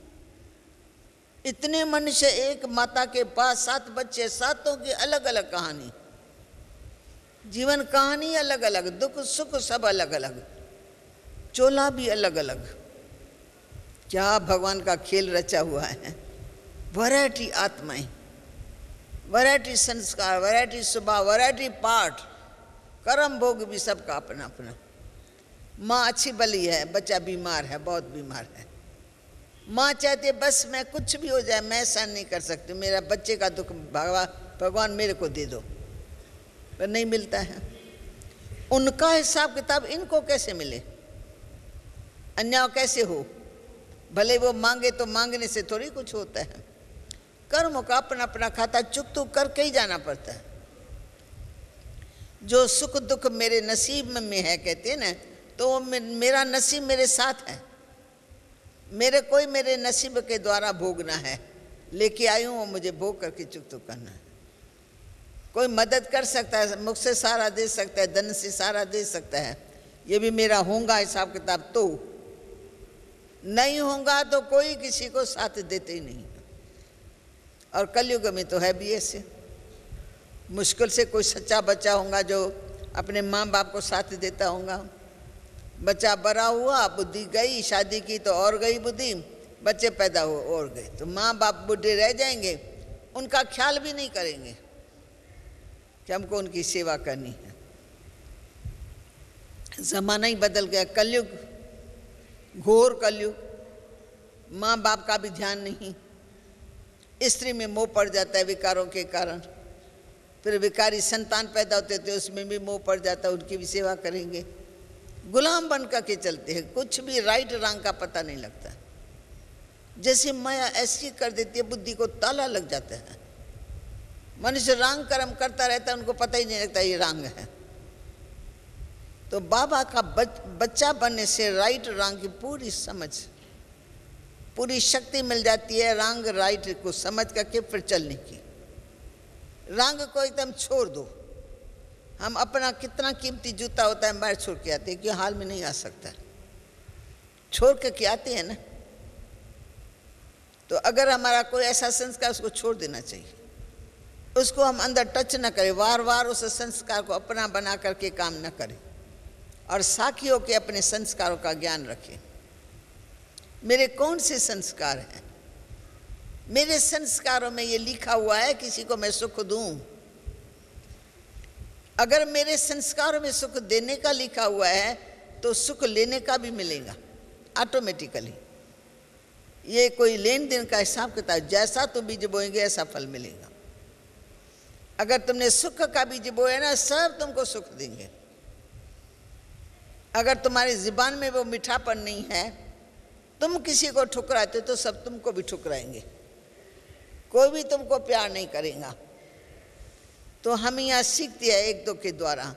इतने मनुष्य, एक माता के पास 7 बच्चे, 7 की अलग अलग कहानी, जीवन कहानी अलग अलग, दुख सुख सब अलग अलग, चोला भी अलग अलग। क्या भगवान का खेल रचा हुआ है। वैरायटी आत्माएं, वैरायटी संस्कार, वैरायटी स्वभाव, वैरायटी पाठ, कर्म भोग भी सबका अपना अपना। माँ अच्छी भली है, बच्चा बीमार है, बहुत बीमार है। माँ चाहती है बस मैं कुछ भी हो जाए मैं सहन नहीं कर सकती, मेरा बच्चे का दुख भगवान मेरे को दे दो, पर नहीं मिलता है। उनका हिसाब किताब इनको कैसे मिले? अन्याय कैसे हो? भले वो मांगे तो मांगने से थोड़ी कुछ होता है। कर्म का अपना अपना खाता चुकतू करके ही जाना पड़ता है। जो सुख दुख मेरे नसीब में है कहते हैं ना, तो वो मेरा नसीब मेरे साथ है। मेरे कोई मेरे नसीब के द्वारा भोगना है, लेके आई हूँ, वो मुझे भोग करके चुकतू करना है। कोई मदद कर सकता है, मुख से सहारा दे सकता है, धन से सहारा दे सकता है, ये भी मेरा होगा हिसाब किताब। तो नहीं होगा तो कोई किसी को साथ देते ही नहीं। और कलयुग में तो है भी ऐसे। मुश्किल से कोई सच्चा बच्चा होगा जो अपने माँ बाप को साथ देता होगा। बच्चा बड़ा हुआ, बुद्धि गई, शादी की तो और गई बुद्धि, बच्चे पैदा हुए और गए, तो माँ बाप बूढ़े रह जाएंगे, उनका ख्याल भी नहीं करेंगे कि हमको उनकी सेवा करनी है। जमाना ही बदल गया, कलयुग, घोर कलयुग। माँ बाप का भी ध्यान नहीं, स्त्री में मोह पड़ जाता है विकारों के कारण, फिर विकारी संतान पैदा होते थे उसमें भी मोह पड़ जाता है, उनकी भी सेवा करेंगे। गुलाम बन करके चलते हैं, कुछ भी राइट रंग का पता नहीं लगता। जैसे माया ऐसी कर देती है, बुद्धि को ताला लग जाता है। मनुष्य रांग कर्म करता रहता है, उनको पता ही नहीं लगता ये रांग है। तो बाबा का बच्चा बनने से राइट रंग की पूरी समझ, पूरी शक्ति मिल जाती है रंग राइट को समझ करके फिर चलने की। रंग को एकदम छोड़ दो। हम अपना कितना कीमती जूता होता है बाहर छोड़ के आते हैं, क्यों हाल में नहीं आ सकता, छोड़ के आते हैं ना। तो अगर हमारा कोई ऐसा संस्कार, उसको छोड़ देना चाहिए, उसको हम अंदर टच न करें, वार वार उस संस्कार को अपना बना करके काम न करें, और साखियों के अपने संस्कारों का ज्ञान रखें। मेरे कौन से संस्कार हैं? मेरे संस्कारों में ये लिखा हुआ है किसी को मैं सुख दूं। अगर मेरे संस्कारों में सुख देने का लिखा हुआ है तो सुख लेने का भी मिलेगा ऑटोमेटिकली। ये कोई लेन देन का हिसाब किताब, जैसा तुम बीज बोएंगे ऐसा फल मिलेगा। अगर तुमने सुख का बीज बोया ना, सब तुमको सुख देंगे। अगर तुम्हारी ज़ुबान में वो मीठापन नहीं है तुम किसी को ठुकराते तो सब तुमको भी ठुकराएंगे, कोई भी तुमको प्यार नहीं करेगा। तो हम यहाँ सीखते हैं एक दो के द्वारा,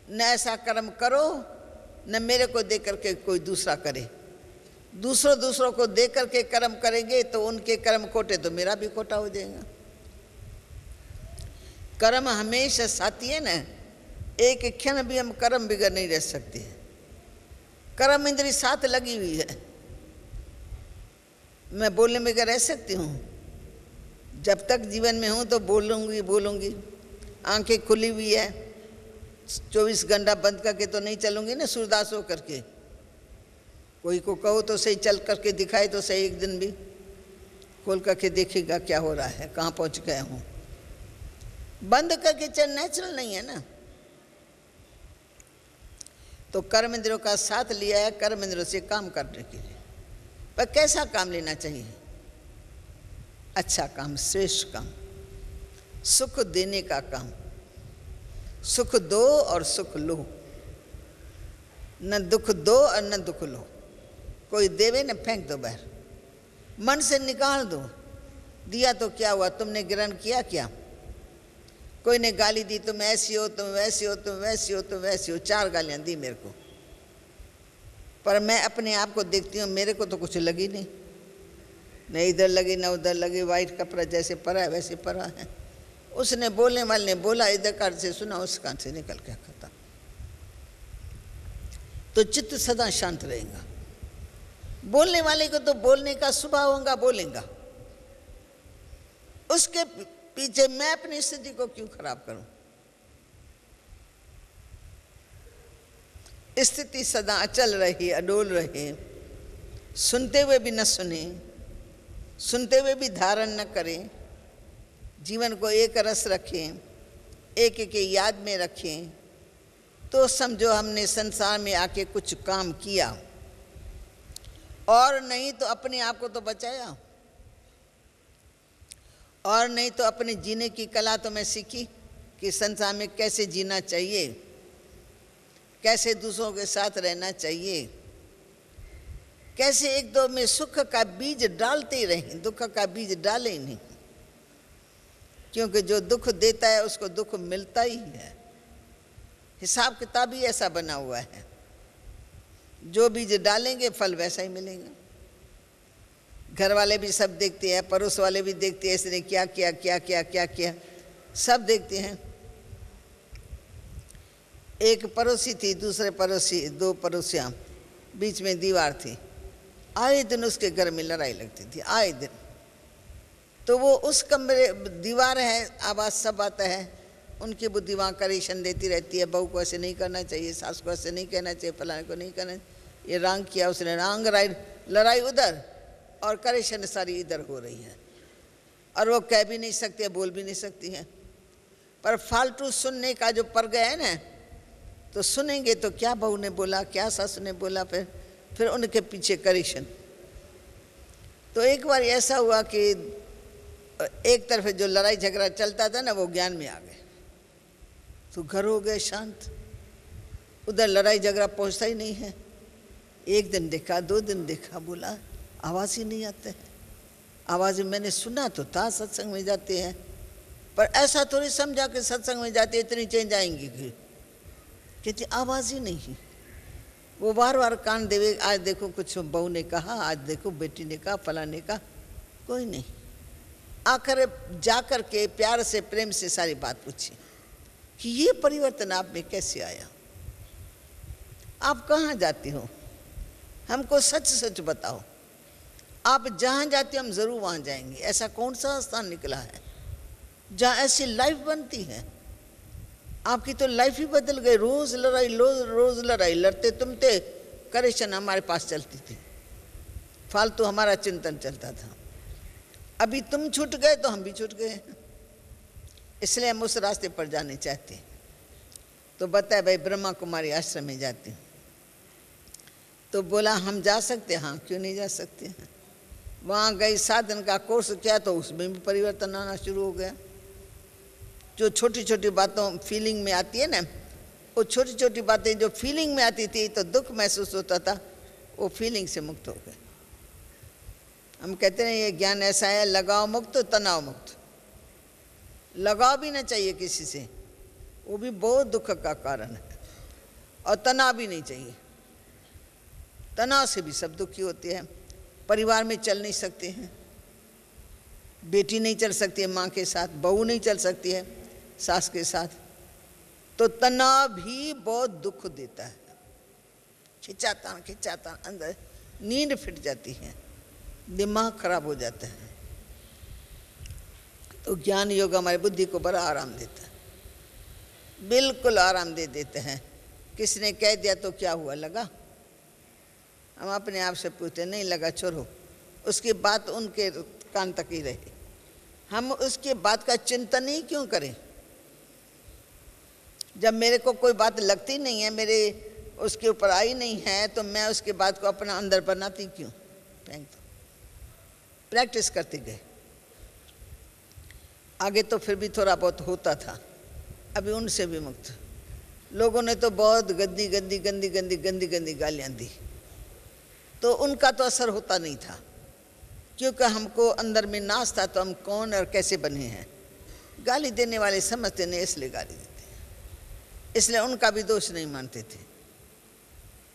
न ऐसा कर्म करो न मेरे को देख करके कोई दूसरा करे। दूसरों को देख करके कर्म करेंगे तो उनके कर्म खोटे तो मेरा भी खोटा हो जाएगा। कर्म हमेशा साथी है ना, एक क्षण भी हम कर्म बिगड़ नहीं रह सकते। कर्म इंद्री साथ लगी हुई है। मैं बोलने में क्या रह सकती हूँ? जब तक जीवन में हूँ तो बोलूँगी। आंखें खुली हुई है, 24 घंटा बंद करके तो नहीं चलूँगी ना सूरदास हो करके। कोई को कहो तो सही, चल करके दिखाए तो सही, एक दिन भी खोल करके देखेगा क्या हो रहा है, कहाँ पहुँच गया हूँ। बंद करके चल नेचुरल नहीं है ना। तो कर्म इंद्रियों का साथ लिया है कर्म इंद्रियों से काम करने के लिए। पर कैसा काम लेना चाहिए? अच्छा काम, श्रेष्ठ काम, सुख देने का काम। सुख दो और सुख लो, न दुख दो और न दुख लो। कोई देवे न फेंक दो बाहर, मन से निकाल दो। दिया तो क्या हुआ, तुमने ग्रहण किया क्या? कोई ने गाली दी, तुम ऐसी हो, तुम वैसी हो, तुम वैसी हो, तुम वैसी हो, 4 गालियां दी मेरे को। पर मैं अपने आप को देखती हूँ, मेरे को तो कुछ लगी नहीं, न इधर लगी न उधर लगी। वाइट कपड़ा जैसे पड़ा है वैसे पड़ा है। उसने बोलने वाले ने बोला, इधर कान से सुना, उस कान से निकल के खत्म। तो चित्त सदा शांत रहेगा। बोलने वाले को तो बोलने का स्वभाव होगा, बोलेगा। उसके पीछे मैं अपनी स्थिति को क्यों खराब करूं? स्थिति सदा अचल रही, अडोल रहे। सुनते हुए भी न सुने, सुनते हुए भी धारण न करें। जीवन को एक रस रखें, एक एक याद में रखें, तो समझो हमने संसार में आके कुछ काम किया। और नहीं तो अपने आप को तो बचाया, और नहीं तो अपने जीने की कला तो मैं सीखी कि संसार में कैसे जीना चाहिए, कैसे दूसरों के साथ रहना चाहिए, कैसे एक दो में सुख का बीज डालते ही रहें, दुख का बीज डाले ही नहीं। क्योंकि जो दुख देता है उसको दुख मिलता ही है। हिसाब किताब ही ऐसा बना हुआ है, जो बीज डालेंगे फल वैसा ही मिलेगा। घर वाले भी सब देखते हैं, पड़ोस वाले भी देखते हैं, इसने क्या किया क्या किया क्या किया, सब देखते हैं। एक पड़ोसी थी, दूसरे पड़ोसी, 2 पड़ोसियाँ, बीच में दीवार थी। आए दिन उसके घर में लड़ाई लगती थी, आए दिन। तो वो उस कमरे, दीवार है, आवाज़ सब आता है, उनकी बुद्धि वहाँ करेक्शन देती रहती है। बहू को ऐसे नहीं करना चाहिए, सास को ऐसे नहीं कहना चाहिए, फलाने को नहीं करना, ये रंग किया उसने, रंग लड़ाई उधर और करेक्शन सारी इधर हो रही है। और वो कह भी नहीं सकती है, बोल भी नहीं सकती हैं। पर फालतू सुनने का जो पर गया है ना, तो सुनेंगे तो क्या बहू ने बोला, क्या सास ने बोला, फिर उनके पीछे करेक्शन। तो एक बार ऐसा हुआ कि एक तरफ जो लड़ाई झगड़ा चलता था ना, वो ज्ञान में आ गए, तो घर हो गए शांत। उधर लड़ाई झगड़ा पहुंचता ही नहीं है। 1 दिन देखा, 2 दिन देखा, बोला आवाज़ ही नहीं आते है। आवाज़ मैंने सुना तो था, सत्संग में जाते हैं, पर ऐसा थोड़ी समझा कि सत्संग में जाते इतनी चेंज आएंगी। कहती आवाज़ ही नहीं। वो बार कान देवे, आज देखो कुछ बहू ने कहा, आज देखो बेटी ने कहा, फलाने का, कोई नहीं। आकर जाकर के प्यार से प्रेम से सारी बात पूछी कि ये परिवर्तन आप में कैसे आया, आप कहाँ जाती हो, हमको सच सच बताओ। आप जहाँ जाते हो हम ज़रूर वहाँ जाएंगे। ऐसा कौन सा स्थान निकला है जहाँ ऐसी लाइफ बनती है? आपकी तो लाइफ ही बदल गई। रोज़ लड़ाई, रोज़ लड़ाई, लड़ते तुम थे, करेक्शन हमारे पास चलती थी, फालतू हमारा चिंतन चलता था। अभी तुम छूट गए तो हम भी छूट गए, इसलिए हम उस रास्ते पर जाने चाहते हैं। तो बताए भाई ब्रह्मा कुमारी आश्रम में जाती हूँ। तो बोला हम जा सकते हैं? हाँ, क्यों नहीं जा सकते हैं। वहाँ गई, 7 दिन का कोर्स किया, तो उसमें भी परिवर्तन आना शुरू हो गया। जो छोटी छोटी बातों फीलिंग में आती है ना, वो छोटी छोटी बातें जो फीलिंग में आती थी तो दुख महसूस होता था, वो फीलिंग से मुक्त हो गए। हम कहते हैं ये ज्ञान ऐसा है, लगाव मुक्त, तनाव मुक्त। लगाव भी ना चाहिए किसी से, वो भी बहुत दुख का कारण है, और तनाव भी नहीं चाहिए। तनाव से भी सब दुखी होते हैं। परिवार में चल नहीं सकते हैं, बेटी नहीं चल सकती है माँ के साथ, बहू नहीं चल सकती है सास के साथ, तो तनाव भी बहुत दुख देता है। खिंचाता खिंचाता अंदर नींद फिट जाती है, दिमाग खराब हो जाता है। तो ज्ञान योग हमारी बुद्धि को बड़ा आराम देता है, बिल्कुल आराम दे देते हैं। किसी ने कह दिया तो क्या हुआ, लगा? हम अपने आप से पूछते नहीं लगा, छोड़ो, उसकी बात उनके कान तक ही रहे, हम उसके बात का चिंतन ही क्यों करें? जब मेरे को कोई बात लगती नहीं है, मेरे उसके ऊपर आई नहीं है, तो मैं उसके बात को अपना अंदर बनाती क्यों? फेंक दो। प्रैक्टिस करते गए, आगे तो फिर भी थोड़ा बहुत होता था, अभी उनसे भी मुक्त। लोगों ने तो बहुत गंदी गंदी गंदी गंदी गंदी गंदी गालियाँ दी, तो उनका तो असर होता नहीं था, क्योंकि हमको अंदर में नाश था, तो हम कौन और कैसे बने हैं। गाली देने वाले समझते नहीं, इसलिए गाली देते हैं, इसलिए उनका भी दोष नहीं मानते थे।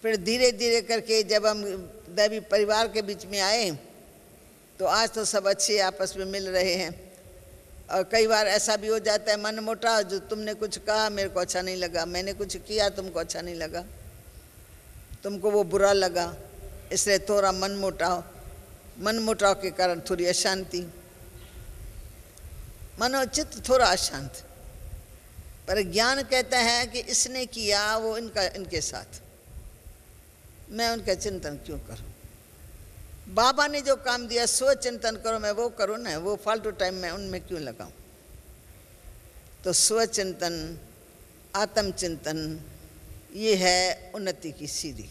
फिर धीरे धीरे करके जब हम दैवी परिवार के बीच में आए, तो आज तो सब अच्छे आपस में मिल रहे हैं। और कई बार ऐसा भी हो जाता है मन मोटा, जो तुमने कुछ कहा मेरे को अच्छा नहीं लगा, मैंने कुछ किया तुमको अच्छा नहीं लगा, तुमको वो बुरा लगा, इसलिए थोड़ा मन मोटाव के कारण थोड़ी अशांति, मनोचित्त थोड़ा अशांत। पर ज्ञान कहता है कि इसने किया वो इनके साथ, मैं उनका चिंतन क्यों करूं? बाबा ने जो काम दिया स्व चिंतन करो, मैं वो करूं ना, वो फालतू टाइम में उनमें क्यों लगाऊं? तो स्व चिंतन, आत्मचिंतन, ये है उन्नति की सीढ़ी।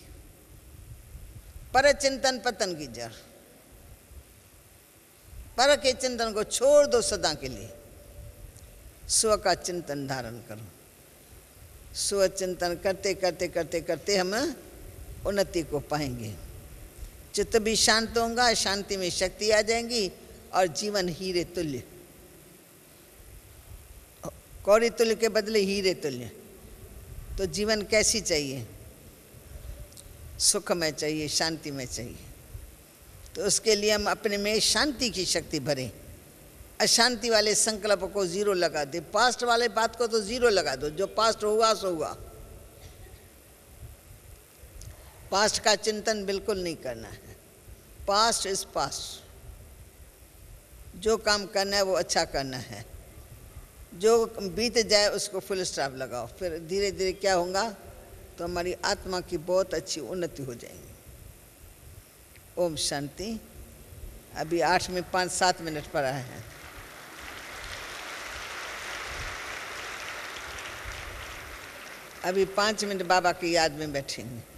पर चिंतन पतन की जड़। पर के चिंतन को छोड़ दो सदा के लिए, स्व का चिंतन धारण करो। स्व चिंतन करते करते करते करते हम उन्नति को पाएंगे। चित्त भी शांत होगा, शांति में शक्ति आ जाएंगी, और जीवन हीरे तुल्य, कौड़ी तुल्य के बदले हीरे तुल्य। तो जीवन कैसी चाहिए? सुख में चाहिए, शांति में चाहिए। तो उसके लिए हम अपने में शांति की शक्ति भरें, अशांति वाले संकल्प को जीरो लगा दे, पास्ट वाले बात को तो जीरो लगा दो, जो पास्ट हुआ सो हुआ। पास्ट का चिंतन बिल्कुल नहीं करना है, पास्ट इज पास्ट। जो काम करना है वो अच्छा करना है, जो बीत जाए उसको फुल स्टॉप लगाओ। फिर धीरे धीरे क्या होगा, तो हमारी आत्मा की बहुत अच्छी उन्नति हो जाएगी। ओम शांति। अभी 8 में 5-7 मिनट पर आए हैं। अभी 5 मिनट बाबा की याद में बैठेंगे।